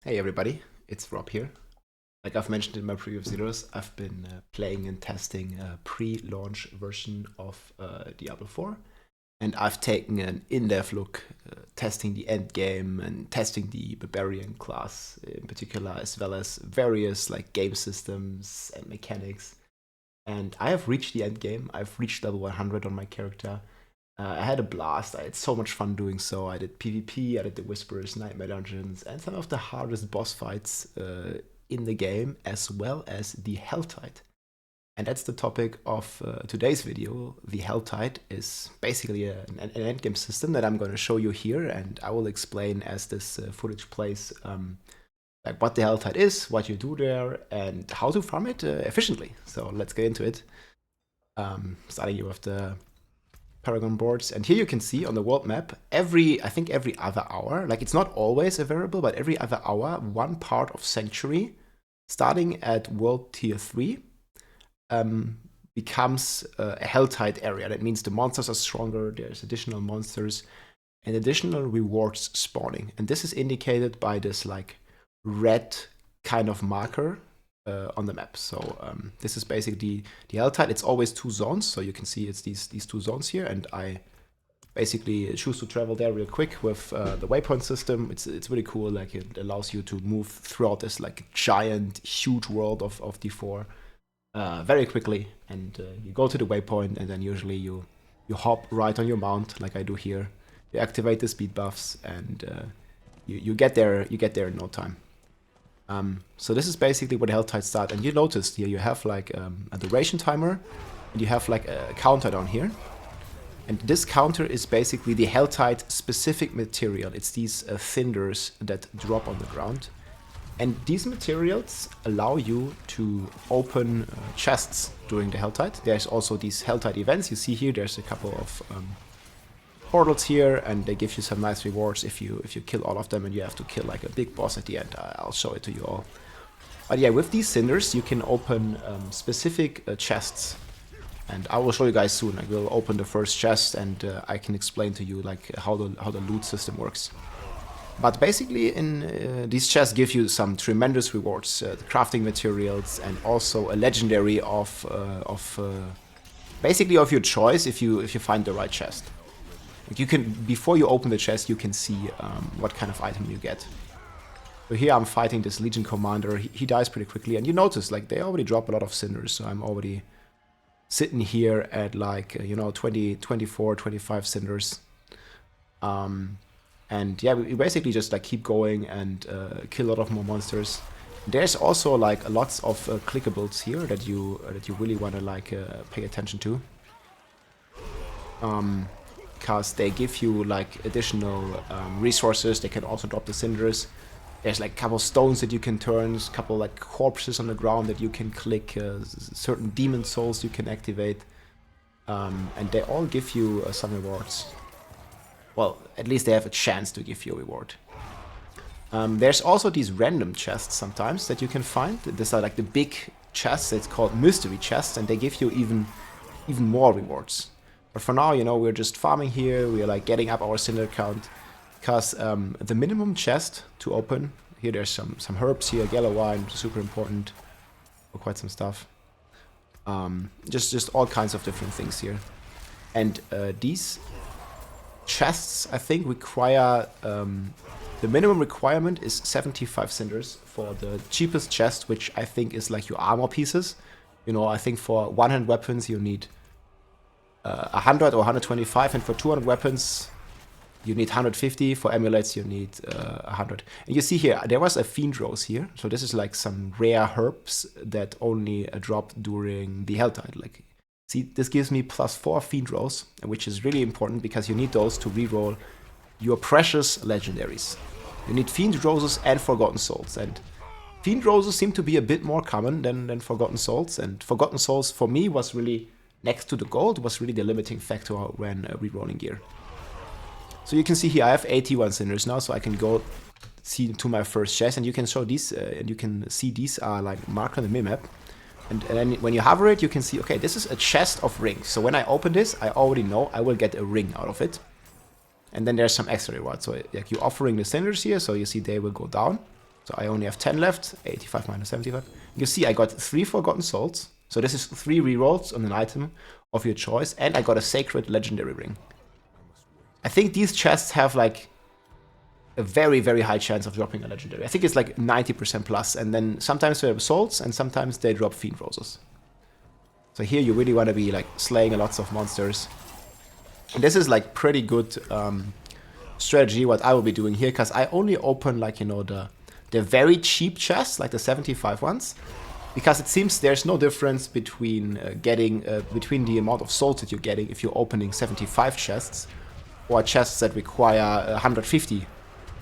Hey everybody, it's Rob here. Like I've mentioned in my previous videos, I've been playing and testing a pre-launch version of Diablo 4, and I've taken an in-depth look testing the endgame and testing the Barbarian class in particular, as well as various like game systems and mechanics. And I have reached the endgame. I've reached level 100 on my character. I had a blast. I had so much fun doing so. I did PvP, I did the Whispers, Nightmare Dungeons, and some of the hardest boss fights in the game, as well as the Helltide. And that's the topic of today's video. The Helltide is basically an endgame system that I'm going to show you here, and I will explain as this footage plays like what the Helltide is, what you do there, and how to farm it efficiently. So let's get into it. Starting you with the Paragon boards, and here you can see on the world map I think every other hour, like it's not always a variable, but every other hour one part of Sanctuary starting at world tier 3 becomes a Helltide area. That means the monsters are stronger, there's additional monsters and additional rewards spawning, and this is indicated by this like red kind of marker on the map. So this is basically the Helltide. It's always two zones, so you can see it's these two zones here, and I basically choose to travel there real quick with the waypoint system. It's really cool. Like it allows you to move throughout this like giant, huge world of D4 very quickly, and you go to the waypoint, and then usually you hop right on your mount, like I do here. You activate the speed buffs, and you get there in no time. So this is basically where the Helltide start, and you noticed here you have like a duration timer, and you have like a counter down here. And this counter is basically the Helltide specific material. It's these cinders that drop on the ground. And these materials allow you to open chests during the Helltide. There's also these Helltide events. You see here there's a couple of portals here, and they give you some nice rewards if you kill all of them, and you have to kill like a big boss at the end. I'll show it to you all. But yeah, with these cinders you can open specific chests, and I will show you guys soon. I will open the first chest, and I can explain to you like how the loot system works. But basically, in these chests give you some tremendous rewards, the crafting materials, and also a legendary of basically of your choice if you find the right chest. You can, before you open the chest, you can see what kind of item you get. So here I'm fighting this Legion commander. He dies pretty quickly, and you notice like they already drop a lot of cinders. So I'm already sitting here at like 20, 24, 25 cinders. And yeah, we basically just like keep going and kill a lot of more monsters. There's also like lots of clickables here that you really want to like pay attention to. Because they give you like additional resources. They can also drop the cinders. There's like a couple stones that you can turn, a couple like corpses on the ground that you can click, certain demon souls you can activate, and they all give you some rewards. Well, at least they have a chance to give you a reward. There's also these random chests sometimes that you can find. These are like the big chests. It's called mystery chests, and they give you even more rewards. But for now, we're just farming here. We're like getting up our cinder count, because the minimum chest to open here. There's some herbs here, yellow wine, super important for quite some stuff. Just all kinds of different things here, and these chests I think require the minimum requirement is 75 cinders for the cheapest chest, which I think is like your armor pieces. I think for 100 weapons you need 100 or 125, and for 200 weapons you need 150. For amulets you need 100. And you see here there was a Fiend rose here, so this is like some rare herbs that only drop during the Helltide. Like, see, this gives me +4 Fiend rose, which is really important because you need those to reroll your precious legendaries. You need Fiend roses and Forgotten souls, and Fiend roses seem to be a bit more common than Forgotten souls, and Forgotten souls for me was really, next to the gold, was really the limiting factor when rerolling gear. So you can see here I have 81 cinders now, so I can go see to my first chest, and you can show these, and you can see these are like marked on the minimap. And then when you hover it, you can see, okay, this is a chest of rings. So when I open this, I already know I will get a ring out of it. And then there's some extra rewards. So like you're offering the cinders here, so you see they will go down. So I only have 10 left, 85 minus 75. You see I got 3 Forgotten Souls. So this is 3 rerolls on an item of your choice, and I got a Sacred Legendary Ring. I think these chests have like a very, very high chance of dropping a legendary. I think it's like 90% plus, and then sometimes they have souls, and sometimes they drop Fiend Roses. So here you really want to be like slaying lots of monsters. And this is like pretty good strategy what I will be doing here, because I only open like, you know, the very cheap chests, like the 75 ones, because it seems there's no difference between between the amount of souls that you're getting if you're opening 75 chests or chests that require 150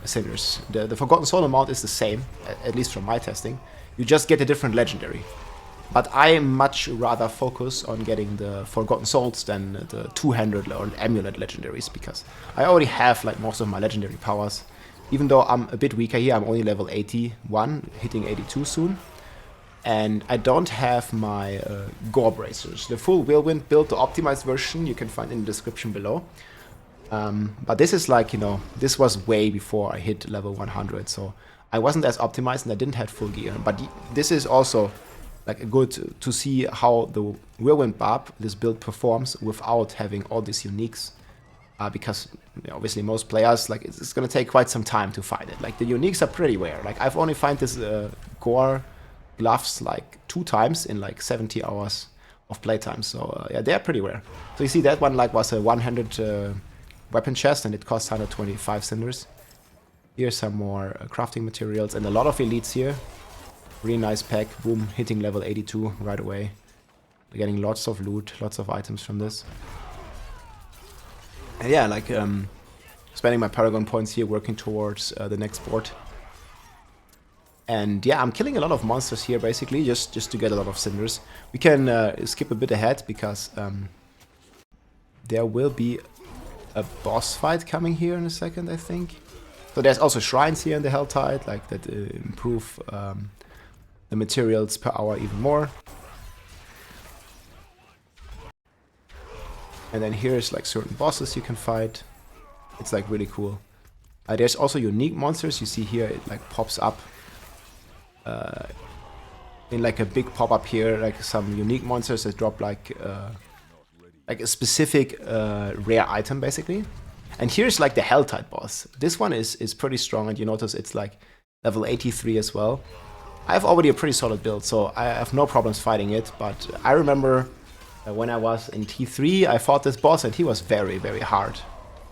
cinders. The Forgotten Soul amount is the same, at least from my testing. You just get a different legendary. But I much rather focus on getting the Forgotten Souls than the two-handed or amulet legendaries, because I already have like most of my legendary powers. Even though I'm a bit weaker here, I'm only level 81, hitting 82 soon. And I don't have my Gore Bracers. The full Whirlwind build, the optimized version, you can find in the description below. But this is like, you know, this was way before I hit level 100, so I wasn't as optimized and I didn't have full gear. But this is also like good to see how the Whirlwind Barb, this build, performs without having all these uniques. Because you know, obviously most players, like it's gonna take quite some time to find it. Like the uniques are pretty rare. Like I've only found this Gore gloves like 2 times in like 70 hours of playtime. So yeah, they're pretty rare. So you see that one like was a one-handed weapon chest, and it costs 125 cinders. Here's some more crafting materials and a lot of elites here. Really nice pack, boom, hitting level 82 right away. We're getting lots of loot, lots of items from this. And yeah, like spending my Paragon points here, working towards the next board. And yeah, I'm killing a lot of monsters here basically, just to get a lot of cinders. We can skip a bit ahead because there will be a boss fight coming here in a second, I think. So there's also shrines here in the Helltide, like that improve the materials per hour even more. And then here's like certain bosses you can fight. It's like really cool. There's also unique monsters. You see here it like pops up in like a big pop-up here, like some unique monsters that drop like a specific rare item basically. And here's like the Helltide Boss. This one is pretty strong, and you notice it's like level 83 as well. I have already a pretty solid build, so I have no problems fighting it, but I remember when I was in T3 I fought this boss and he was very, very hard.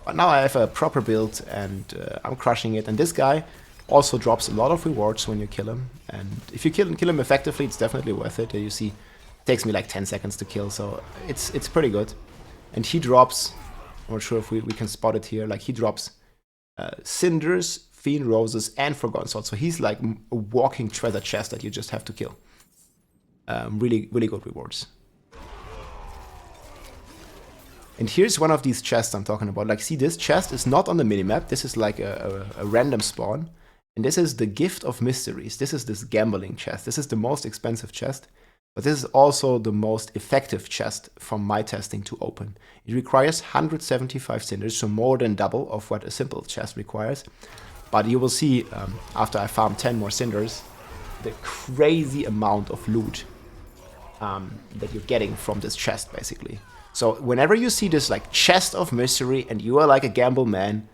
But now I have a proper build and I'm crushing it, and this guy also drops a lot of rewards when you kill him, and if you kill him effectively, it's definitely worth it. You see, it takes me like 10 seconds to kill, so it's pretty good. And he drops, I'm not sure if we can spot it here, like he drops cinders, Fiend Roses, and Forgotten Souls, so he's like a walking treasure chest that you just have to kill. Really, really good rewards. And here's one of these chests I'm talking about. Like, see, this chest is not on the minimap. This is like a random spawn. And this is the Gift of Mysteries. This is this gambling chest. This is the most expensive chest. But this is also the most effective chest from my testing to open. It requires 175 cinders, so more than double of what a simple chest requires. But you will see, after I farm 10 more cinders, the crazy amount of loot that you're getting from this chest, basically. So whenever you see this like chest of mystery and you are like a gamble man,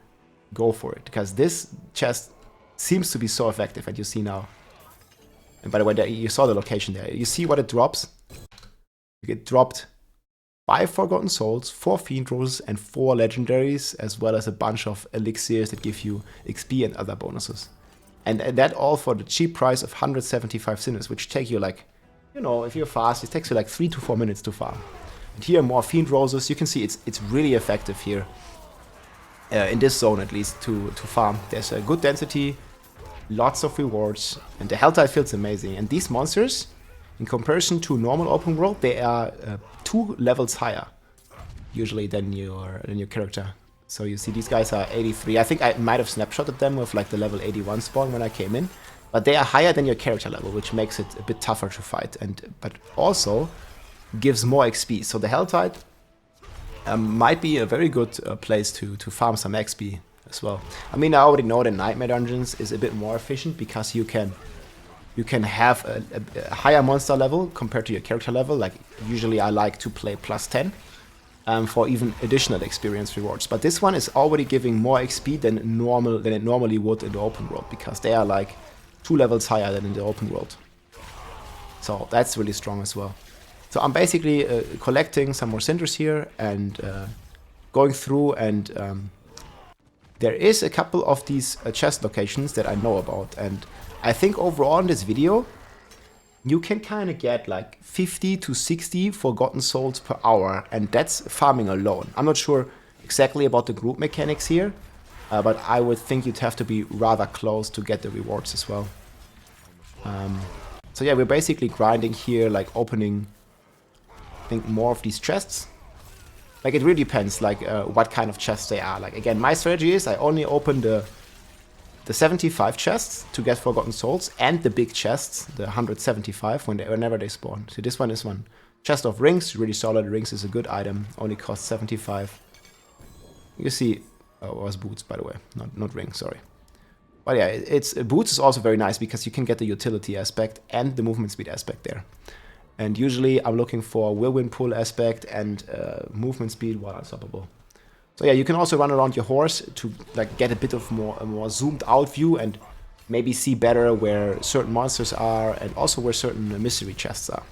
go for it, because this chest seems to be so effective. And you see now, and by the way, you saw the location there. You see what it drops? You get dropped 5 Forgotten Souls, 4 Fiend Roses, and 4 legendaries, as well as a bunch of elixirs that give you XP and other bonuses. And that all for the cheap price of 175 cinders, which take you like, you know, if you're fast, it takes you like 3 to 4 minutes to farm. And here more Fiend Roses. You can see it's really effective here, in this zone at least, to farm. There's a good density, lots of rewards, and the Helltide feels amazing. And these monsters, in comparison to normal open world, they are 2 levels higher usually than your character. So you see these guys are 83. I think I might have snapshotted them with like the level 81 spawn when I came in, but they are higher than your character level, which makes it a bit tougher to fight, but also gives more XP. So the Helltide might be a very good place to farm some XP as well. I mean, I already know the Nightmare Dungeons is a bit more efficient because you can have a higher monster level compared to your character level. Like, usually I like to play +10 for even additional experience rewards. But this one is already giving more XP than it normally would in the open world, because they are like 2 levels higher than in the open world. So that's really strong as well. So I'm basically collecting some more cinders here and going through, and there is a couple of these chest locations that I know about, and I think overall in this video you can kind of get like 50 to 60 forgotten souls per hour, and that's farming alone. I'm not sure exactly about the group mechanics here, but I would think you'd have to be rather close to get the rewards as well. So yeah, we're basically grinding here, like opening, I think, more of these chests. Like, it really depends, like, what kind of chests they are. Like, again, my strategy is I only open the 75 chests to get Forgotten Souls, and the big chests, the 175, whenever they spawn. So this one is one. Chest of Rings, really solid. Rings is a good item, only costs 75. You see, oh, it was boots, by the way, not rings, sorry. But yeah, boots is also very nice because you can get the utility aspect and the movement speed aspect there. And usually I'm looking for whirlwind pull aspect and movement speed while unstoppable. So yeah, you can also run around your horse to like get a bit of a more zoomed out view and maybe see better where certain monsters are and also where certain mystery chests are.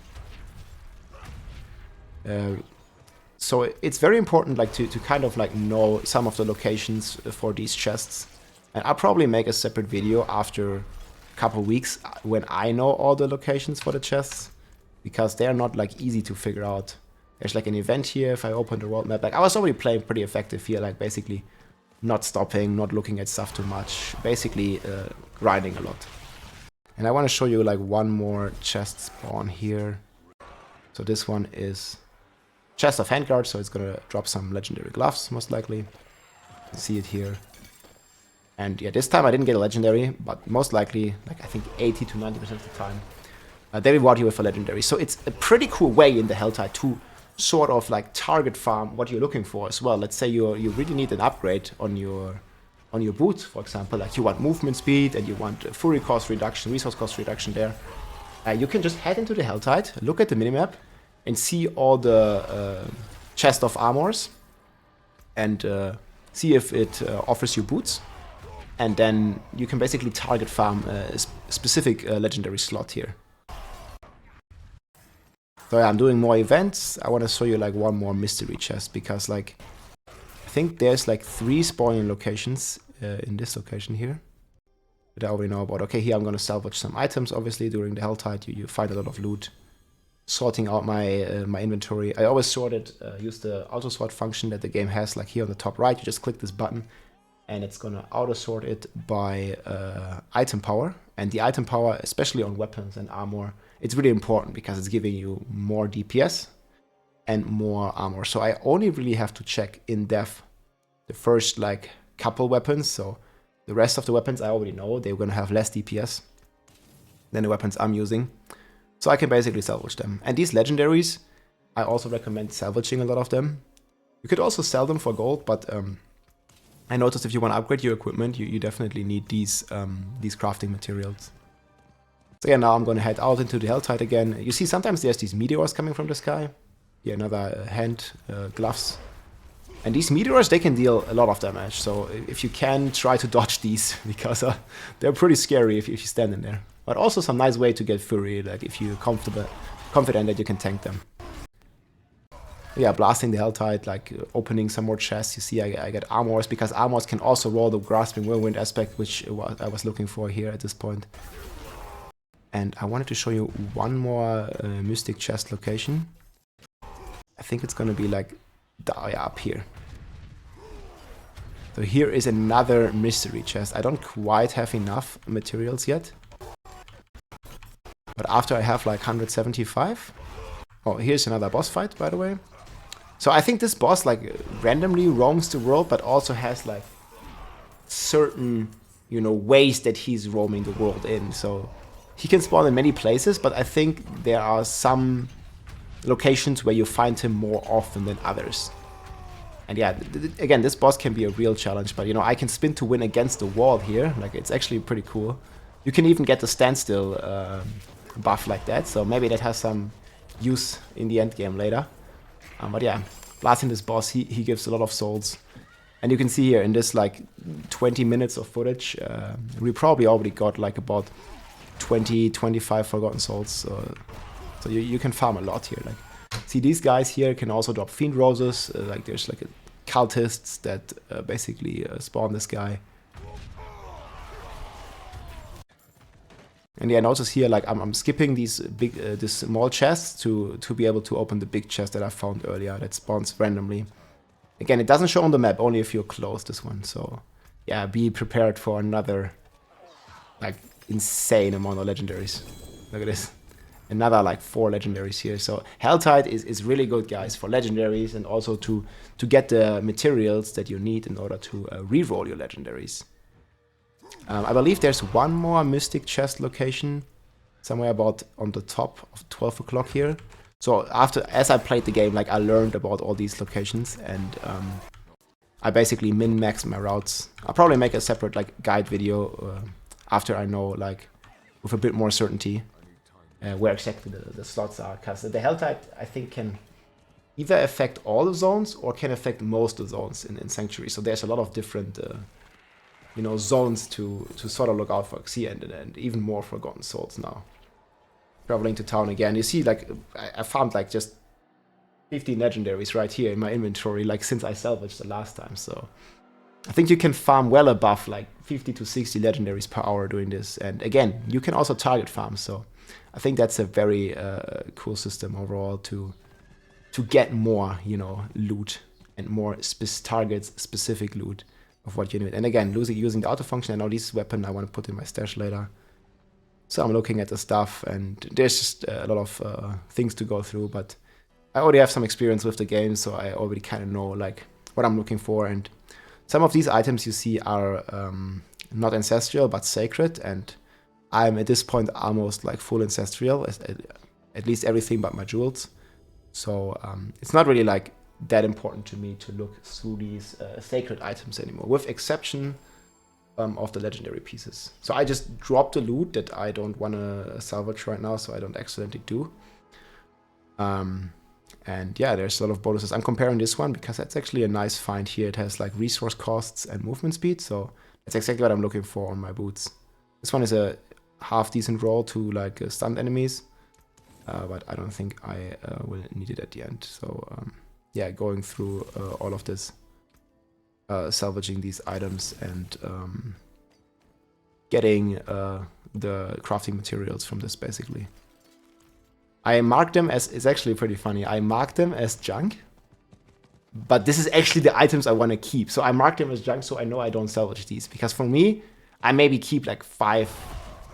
So it's very important, like, to kind of like know some of the locations for these chests. And I'll probably make a separate video after a couple weeks when I know all the locations for the chests, because they're not like easy to figure out. There's like an event here. If I open the world map, like, I was already playing pretty effective here, like basically not stopping, not looking at stuff too much, basically grinding a lot. And I want to show you like one more chest spawn here. So this one is chest of handguard, so it's gonna drop some legendary gloves most likely. You can see it here. And yeah, this time I didn't get a legendary, but most likely, like, I think 80 to 90% of the time, they reward you with a legendary. So it's a pretty cool way in the Helltide to sort of like target farm what you're looking for as well. Let's say you really need an upgrade on your boot, for example, like you want movement speed and you want fury cost reduction, resource cost reduction there. You can just head into the Helltide, look at the minimap, and see all the chest of armors, and see if it offers you boots. And then you can basically target farm a specific legendary slot here. So yeah, I'm doing more events. I want to show you like one more mystery chest, because like I think there's like 3 spawning locations in this location here that I already know about. Okay, here I'm going to salvage some items. Obviously, during the Helltide, you find a lot of loot. Sorting out my my inventory. I always use the auto sort function that the game has. Like here on the top right, you just click this button, and it's gonna auto sort it by item power. And the item power, especially on weapons and armor, it's really important because it's giving you more DPS and more armor. So I only really have to check in depth the first like couple weapons. So the rest of the weapons I already know they're gonna have less DPS than the weapons I'm using. So I can basically salvage them. And these legendaries, I also recommend salvaging a lot of them. You could also sell them for gold, but I noticed if you want to upgrade your equipment, you definitely need these crafting materials. So yeah, now I'm going to head out into the Helltide again. You see, sometimes there's these meteors coming from the sky. Here, another hand, gloves. And these meteors, they can deal a lot of damage. So if you can, try to dodge these, because they're pretty scary if you stand in there. But also some nice way to get fury, like if you're confident that you can tank them. Yeah, blasting the Helltide, like opening some more chests. You see, I get armors, because armors can also roll the grasping whirlwind aspect, which I was looking for here at this point. And I wanted to show you one more mystic chest location. I think it's gonna be like up here. So here is another mystery chest. I don't quite have enough materials yet. But after I have like 175... Oh, here's another boss fight, by the way. So I think this boss like randomly roams the world, but also has like certain, you know, ways that he's roaming the world in. So he can spawn in many places, but I think there are some locations where you find him more often than others. And yeah, again, this boss can be a real challenge, but you know, I can spin to win against the wall here. Like, it's actually pretty cool. You can even get the standstill buff like that, so maybe that has some use in the end game later. But yeah, blasting this boss, he gives a lot of souls. And you can see here in this like 20 minutes of footage, we probably already got like about 20, 25 forgotten souls. So you can farm a lot here. Like, see, these guys here can also drop Fiend Roses. Like, there's like cultists that basically spawn this guy. And yeah, notice here, like, I'm skipping these this small chests to be able to open the big chest that I found earlier that spawns randomly. Again, it doesn't show on the map, only if you're close, this one. So yeah, be prepared for another like insane amount of legendaries. Look at this. Another like 4 legendaries here. So Helltide is really good, guys, for legendaries and also to get the materials that you need in order to reroll your legendaries. I believe there's one more mystic chest location somewhere about on the top of 12 o'clock here. So as I played the game, like, I learned about all these locations, and I basically min-maxed my routes. I'll probably make a separate like guide video after I know, like, with a bit more certainty where exactly the slots are, because the Helltide, I think, can either affect all the zones or can affect most of the zones in Sanctuary. So there's a lot of different you know, zones to sort of look out for. See, and even more Forgotten Souls now. Traveling to town again. You see, like, I found like just 15 legendaries right here in my inventory, like, since I salvaged the last time. So I think you can farm well above like 50 to 60 legendaries per hour doing this. And again, you can also target farm. So I think that's a very cool system overall to get more, you know, loot and more targets specific loot of what you need. And again, using the auto function. I know this weapon I want to put in my stash later. So I'm looking at the stuff, and there's just a lot of things to go through, but I already have some experience with the game, so I already kind of know like what I'm looking for. And some of these items you see are not ancestral but sacred, and I'm at this point almost like full ancestral, at least everything but my jewels. So it's not really like that important to me to look through these sacred items anymore, with exception of the legendary pieces. So I just dropped the loot that I don't want to salvage right now, so I don't accidentally do. And yeah, there's a lot of bonuses. I'm comparing this one because that's actually a nice find here. It has like resource costs and movement speed, so that's exactly what I'm looking for on my boots. This one is a half decent roll to like stunned enemies, but I don't think I will need it at the end. So yeah, going through all of this, salvaging these items and getting the crafting materials from this, basically. I marked them as, it's actually pretty funny, I marked them as junk, but this is actually the items I want to keep. So I marked them as junk so I know I don't salvage these, because for me, I maybe keep like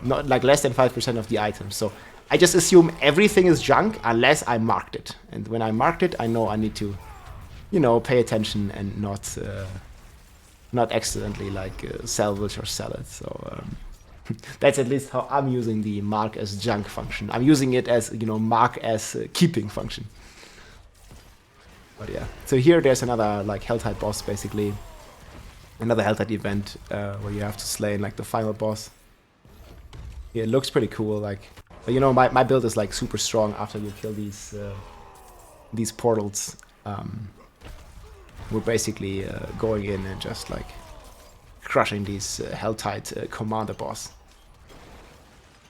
not like less than 5% of the items. So I just assume everything is junk unless I marked it. And when I marked it, I know I need to, you know, pay attention and not accidentally like salvage or sell it. So that's at least how I'm using the mark as junk function. I'm using it as, you know, mark as keeping function. But yeah, so here there's another like Helltide boss, basically. Another Helltide event where you have to slay like the final boss. Yeah, it looks pretty cool. Like, but you know, my build is like super strong after you kill these portals. We're basically going in and just like crushing these Helltide commander boss.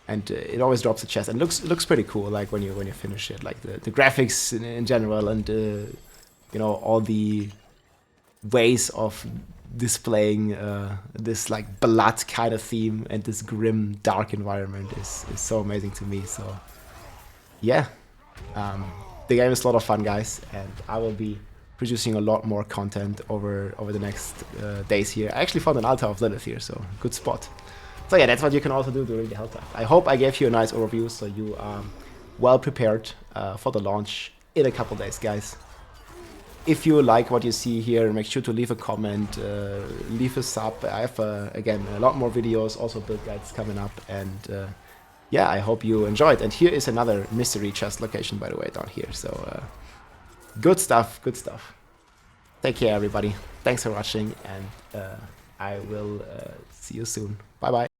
And it always drops a chest and looks pretty cool, like when you finish it, like the graphics in general, and you know, all the ways of displaying this like blood kind of theme and this grim dark environment is so amazing to me. So yeah, the game is a lot of fun, guys, and I will be producing a lot more content over the next days here. I actually found an altar of Lilith here, so good spot. So yeah, that's what you can also do during the Helltide. I hope I gave you a nice overview, so you are well prepared for the launch in a couple days, guys. If you like what you see here, make sure to leave a comment, leave a sub. I have, again, a lot more videos, also build guides coming up, and yeah, I hope you enjoyed. And here is another mystery chest location, by the way, down here. So good stuff, good stuff. Take care, everybody. Thanks for watching, and I will see you soon. Bye bye.